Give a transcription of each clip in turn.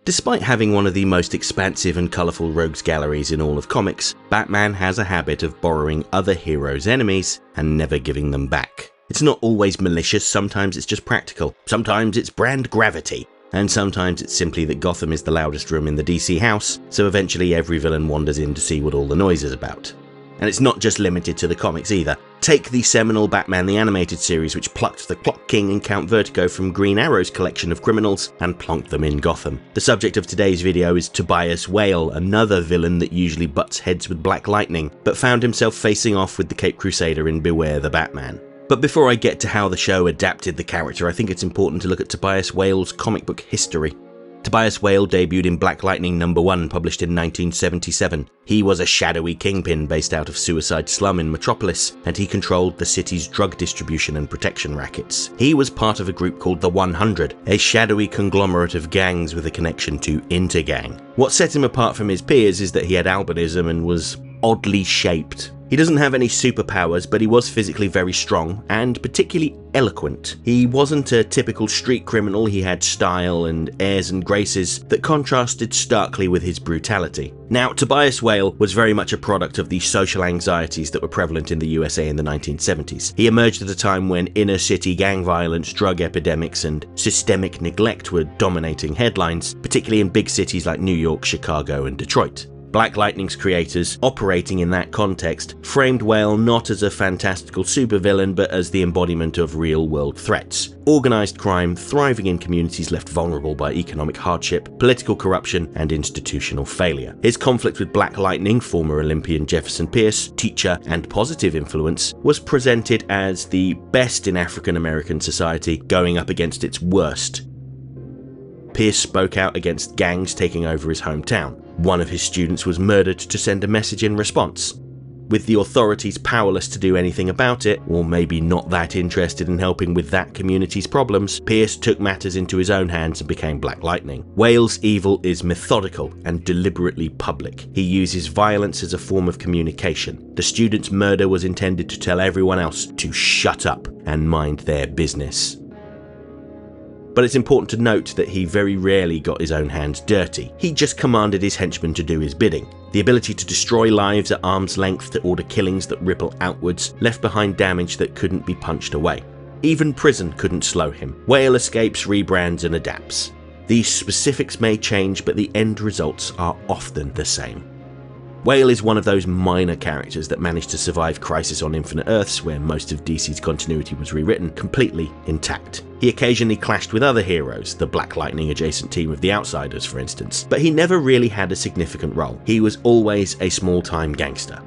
Despite having one of the most expansive and colourful rogues galleries in all of comics, Batman has a habit of borrowing other heroes' enemies and never giving them back. It's not always malicious, sometimes it's just practical, sometimes it's brand gravity, and sometimes it's simply that Gotham is the loudest room in the DC house, so eventually every villain wanders in to see what all the noise is about. And it's not just limited to the comics either. Take the seminal Batman the Animated Series, which plucked the Clock King and Count Vertigo from Green Arrow's collection of criminals and plonked them in Gotham. The subject of today's video is Tobias Whale, another villain that usually butts heads with Black Lightning, but found himself facing off with the Caped Crusader in Beware the Batman. But before I get to how the show adapted the character, I think it's important to look at Tobias Whale's comic book history. Tobias Whale debuted in Black Lightning #1, published in 1977. He was a shadowy kingpin based out of Suicide Slum in Metropolis, and he controlled the city's drug distribution and protection rackets. He was part of a group called the 100, a shadowy conglomerate of gangs with a connection to Intergang. What set him apart from his peers is that he had albinism and was oddly shaped. He doesn't have any superpowers, but he was physically very strong and particularly eloquent. He wasn't a typical street criminal, he had style and airs and graces that contrasted starkly with his brutality. Now, Tobias Whale was very much a product of the social anxieties that were prevalent in the USA in the 1970s. He emerged at a time when inner city gang violence, drug epidemics, and systemic neglect were dominating headlines, particularly in big cities like New York, Chicago, and Detroit. Black Lightning's creators, operating in that context, framed Whale not as a fantastical supervillain but as the embodiment of real-world threats. Organised crime thriving in communities left vulnerable by economic hardship, political corruption, and institutional failure. His conflict with Black Lightning, former Olympian Jefferson Pierce, teacher and positive influence, was presented as the best in African American society going up against its worst. Pierce spoke out against gangs taking over his hometown. One of his students was murdered to send a message in response. With the authorities powerless to do anything about it, or maybe not that interested in helping with that community's problems, Pierce took matters into his own hands and became Black Lightning. Whale's evil is methodical and deliberately public. He uses violence as a form of communication. The student's murder was intended to tell everyone else to shut up and mind their business. But it's important to note that he very rarely got his own hands dirty. He just commanded his henchmen to do his bidding. The ability to destroy lives at arm's length, to order killings that ripple outwards, left behind damage that couldn't be punched away. Even prison couldn't slow him. Whale escapes, rebrands, and adapts. These specifics may change, but the end results are often the same. Whale is one of those minor characters that managed to survive Crisis on Infinite Earths, where most of DC's continuity was rewritten, completely intact. He occasionally clashed with other heroes, the Black Lightning adjacent team of The Outsiders for instance, but he never really had a significant role. He was always a small-time gangster.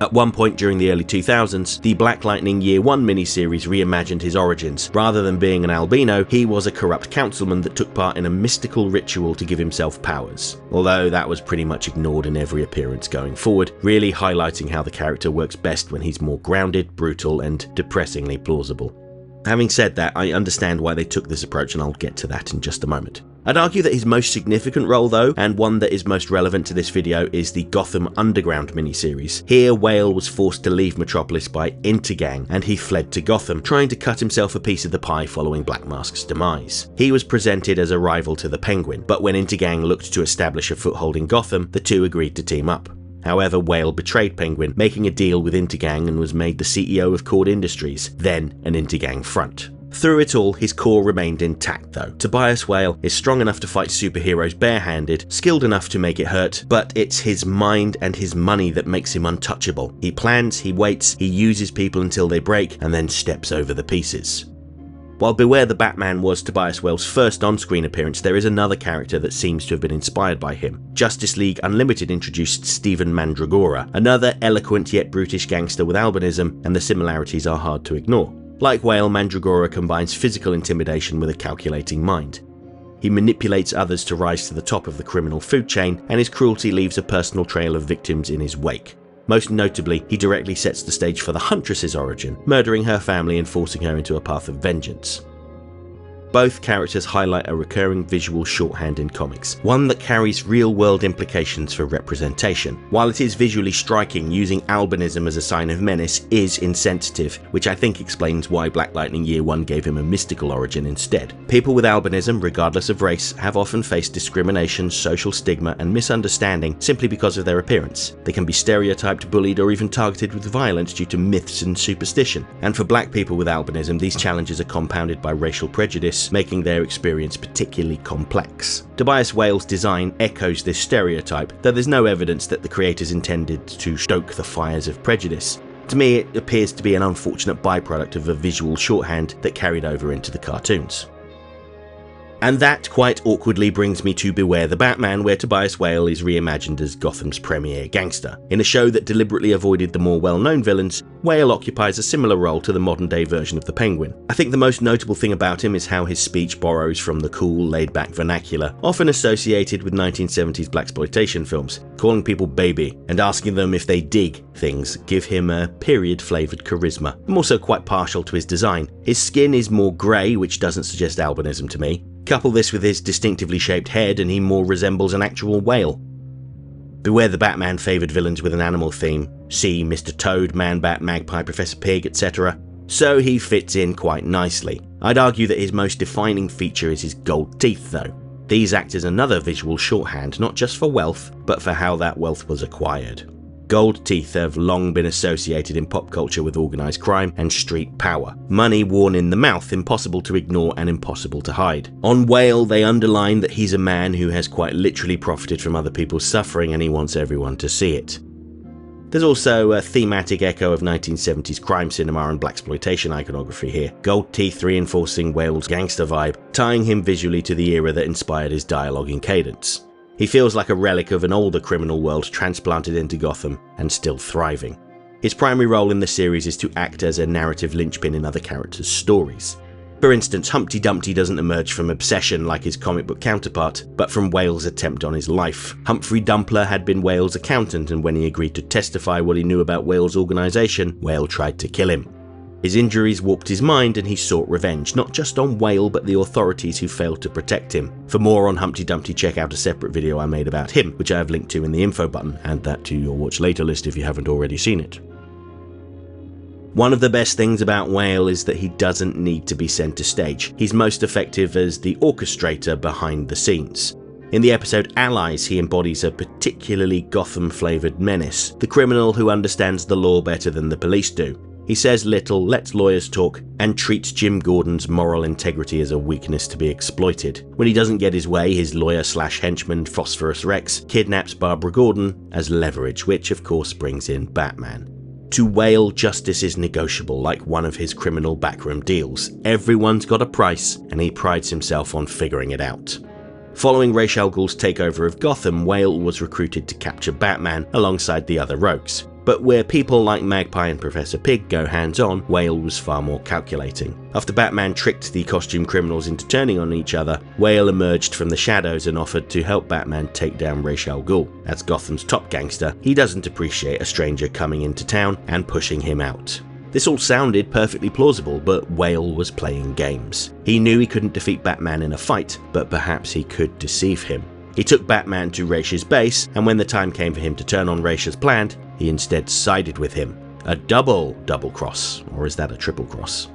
At one point during the early 2000s, the Black Lightning Year 1 miniseries reimagined his origins. Rather than being an albino, he was a corrupt councilman that took part in a mystical ritual to give himself powers. Although that was pretty much ignored in every appearance going forward, really highlighting how the character works best when he's more grounded, brutal, and depressingly plausible. Having said that, I understand why they took this approach, and I'll get to that in just a moment. I'd argue that his most significant role though, and one that is most relevant to this video, is the Gotham Underground miniseries. Here, Whale was forced to leave Metropolis by Intergang, and he fled to Gotham, trying to cut himself a piece of the pie following Black Mask's demise. He was presented as a rival to the Penguin, but when Intergang looked to establish a foothold in Gotham, the two agreed to team up. However, Whale betrayed Penguin, making a deal with Intergang, and was made the CEO of Cord Industries, then an Intergang front. Through it all, his core remained intact though. Tobias Whale is strong enough to fight superheroes barehanded, skilled enough to make it hurt, but it's his mind and his money that makes him untouchable. He plans, he waits, he uses people until they break, and then steps over the pieces. While Beware the Batman was Tobias Whale's first on-screen appearance, there is another character that seems to have been inspired by him. Justice League Unlimited introduced Stephen Mandrogora, another eloquent yet brutish gangster with albinism, and the similarities are hard to ignore. Like Whale, Mandrogora combines physical intimidation with a calculating mind. He manipulates others to rise to the top of the criminal food chain, and his cruelty leaves a personal trail of victims in his wake. Most notably, he directly sets the stage for the Huntress's origin, murdering her family and forcing her into a path of vengeance. Both characters highlight a recurring visual shorthand in comics, one that carries real-world implications for representation. While it is visually striking, using albinism as a sign of menace is insensitive, which I think explains why Black Lightning Year 1 gave him a mystical origin instead. People with albinism, regardless of race, have often faced discrimination, social stigma, and misunderstanding simply because of their appearance. They can be stereotyped, bullied, or even targeted with violence due to myths and superstition. And for black people with albinism, these challenges are compounded by racial prejudice, making their experience particularly complex. Tobias Whale's design echoes this stereotype, though there's no evidence that the creators intended to stoke the fires of prejudice. To me, it appears to be an unfortunate byproduct of a visual shorthand that carried over into the cartoons. And that quite awkwardly brings me to Beware the Batman, where Tobias Whale is reimagined as Gotham's premier gangster. In a show that deliberately avoided the more well-known villains, Whale occupies a similar role to the modern-day version of the Penguin. I think the most notable thing about him is how his speech borrows from the cool, laid-back vernacular, often associated with 1970s blaxploitation films. Calling people baby and asking them if they dig things give him a period-flavoured charisma. I'm also quite partial to his design. His skin is more grey, which doesn't suggest albinism to me. Couple this with his distinctively shaped head and he more resembles an actual whale. Beware the Batman favoured villains with an animal theme. See Mr. Toad, Man-Bat, Magpie, Professor Pig, etc. So he fits in quite nicely. I'd argue that his most defining feature is his gold teeth though. These act as another visual shorthand, not just for wealth, but for how that wealth was acquired. Gold teeth have long been associated in pop culture with organised crime and street power. Money worn in the mouth, impossible to ignore and impossible to hide. On Whale, they underline that he's a man who has quite literally profited from other people's suffering and he wants everyone to see it. There's also a thematic echo of 1970s crime cinema and blaxploitation iconography here, gold teeth reinforcing Whale's gangster vibe, tying him visually to the era that inspired his dialogue and cadence. He feels like a relic of an older criminal world transplanted into Gotham and still thriving. His primary role in the series is to act as a narrative linchpin in other characters' stories. For instance, Humpty Dumpty doesn't emerge from obsession like his comic book counterpart, but from Whale's attempt on his life. Humphrey Dumpler had been Whale's accountant, and when he agreed to testify what he knew about Whale's organisation, Whale tried to kill him. His injuries warped his mind and he sought revenge, not just on Whale but the authorities who failed to protect him. For more on Humpty Dumpty, check out a separate video I made about him, which I have linked to in the info button. Add that to your watch later list if you haven't already seen it. One of the best things about Whale is that he doesn't need to be centre stage. He's most effective as the orchestrator behind the scenes. In the episode Allies, he embodies a particularly Gotham-flavoured menace, the criminal who understands the law better than the police do. He says little, lets lawyers talk, and treats Jim Gordon's moral integrity as a weakness to be exploited. When he doesn't get his way, his lawyer/henchman Phosphorus Rex kidnaps Barbara Gordon as leverage, which of course brings in Batman. To Whale, justice is negotiable, like one of his criminal backroom deals. Everyone's got a price, and he prides himself on figuring it out. Following Ra's al Ghul's takeover of Gotham, Whale was recruited to capture Batman alongside the other rogues. But where people like Magpie and Professor Pig go hands-on, Whale was far more calculating. After Batman tricked the costume criminals into turning on each other, Whale emerged from the shadows and offered to help Batman take down Ra's al Ghul. As Gotham's top gangster, he doesn't appreciate a stranger coming into town and pushing him out. This all sounded perfectly plausible, but Whale was playing games. He knew he couldn't defeat Batman in a fight, but perhaps he could deceive him. He took Batman to Ra's base, and when the time came for him to turn on Ra's as planned, he instead sided with him. A double cross, or is that a triple cross?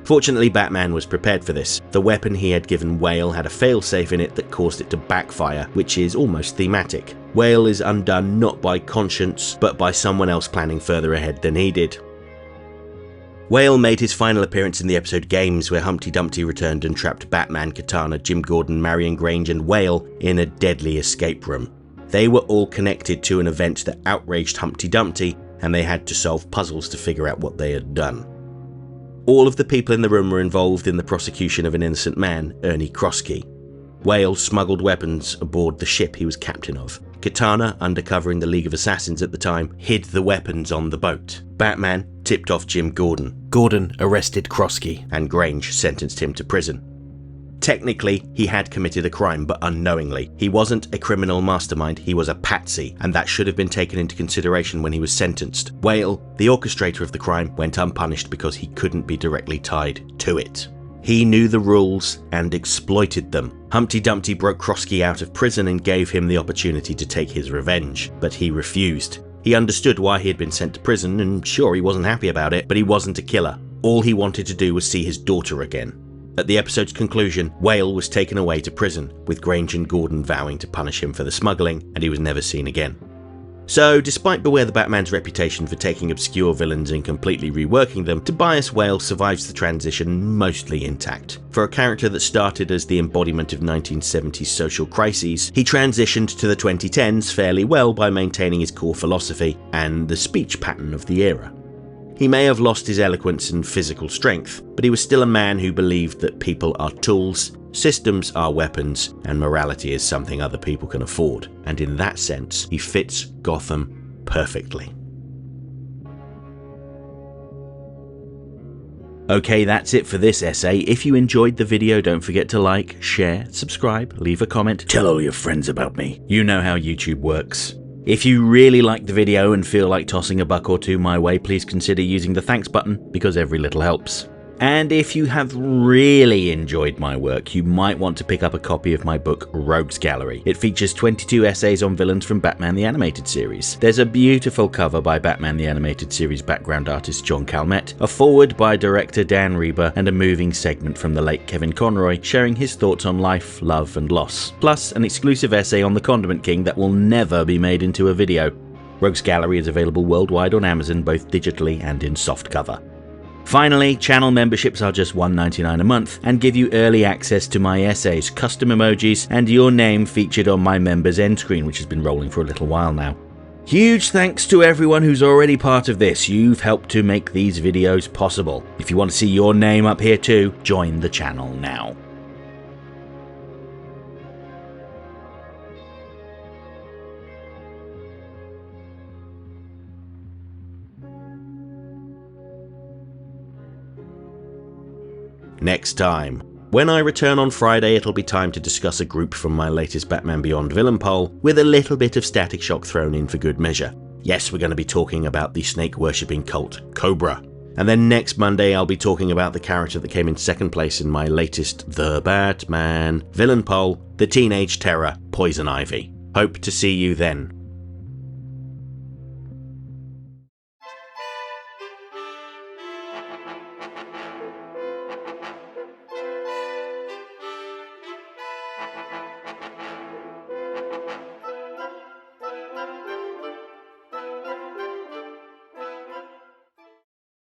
Fortunately, Batman was prepared for this. The weapon he had given Whale had a failsafe in it that caused it to backfire, which is almost thematic. Whale is undone not by conscience, but by someone else planning further ahead than he did. Whale made his final appearance in the episode Games, where Humpty Dumpty returned and trapped Batman, Katana, Jim Gordon, Marion Grange and Whale in a deadly escape room. They were all connected to an event that outraged Humpty Dumpty, and they had to solve puzzles to figure out what they had done. All of the people in the room were involved in the prosecution of an innocent man, Ernie Krosky. Whale smuggled weapons aboard the ship he was captain of. Katana, undercover in the League of Assassins at the time, hid the weapons on the boat. Batman tipped off Jim Gordon. Gordon arrested Krosky, and Grange sentenced him to prison. Technically, he had committed a crime, but unknowingly. He wasn't a criminal mastermind, he was a patsy, and that should have been taken into consideration when he was sentenced. Whale, the orchestrator of the crime, went unpunished because he couldn't be directly tied to it. He knew the rules and exploited them. Humpty Dumpty broke Krosky out of prison and gave him the opportunity to take his revenge, but he refused. He understood why he had been sent to prison, and sure, he wasn't happy about it, but he wasn't a killer. All he wanted to do was see his daughter again. At the episode's conclusion, Whale was taken away to prison, with Grange and Gordon vowing to punish him for the smuggling, and he was never seen again. So, despite Beware the Batman's reputation for taking obscure villains and completely reworking them, Tobias Whale survives the transition mostly intact. For a character that started as the embodiment of 1970s social crises, he transitioned to the 2010s fairly well by maintaining his core philosophy and the speech pattern of the era. He may have lost his eloquence and physical strength, but he was still a man who believed that people are tools, systems are weapons, and morality is something other people can afford. And in that sense, he fits Gotham perfectly. Okay, that's it for this essay. If you enjoyed the video, don't forget to like, share, subscribe, leave a comment, tell all your friends about me. You know how YouTube works. If you really liked the video and feel like tossing a buck or two my way, please consider using the thanks button, because every little helps. And if you have really enjoyed my work, you might want to pick up a copy of my book, Rogues Gallery. It features 22 essays on villains from Batman the Animated Series. There's a beautiful cover by Batman the Animated Series background artist John Calmette, a foreword by director Dan Reber, and a moving segment from the late Kevin Conroy sharing his thoughts on life, love, and loss. Plus, an exclusive essay on the Condiment King that will never be made into a video. Rogues Gallery is available worldwide on Amazon, both digitally and in softcover. Finally, channel memberships are just $1.99 a month and give you early access to my essays, custom emojis, and your name featured on my members end screen, which has been rolling for a little while now. Huge thanks to everyone who's already part of this. You've helped to make these videos possible. If you want to see your name up here too, join the channel now. Next time. When I return on Friday, it'll be time to discuss a group from my latest Batman Beyond villain poll, with a little bit of Static Shock thrown in for good measure. Yes, we're going to be talking about the snake-worshipping cult, Cobra. And then next Monday, I'll be talking about the character that came in second place in my latest The Batman villain poll, the teenage terror, Poison Ivy. Hope to see you then.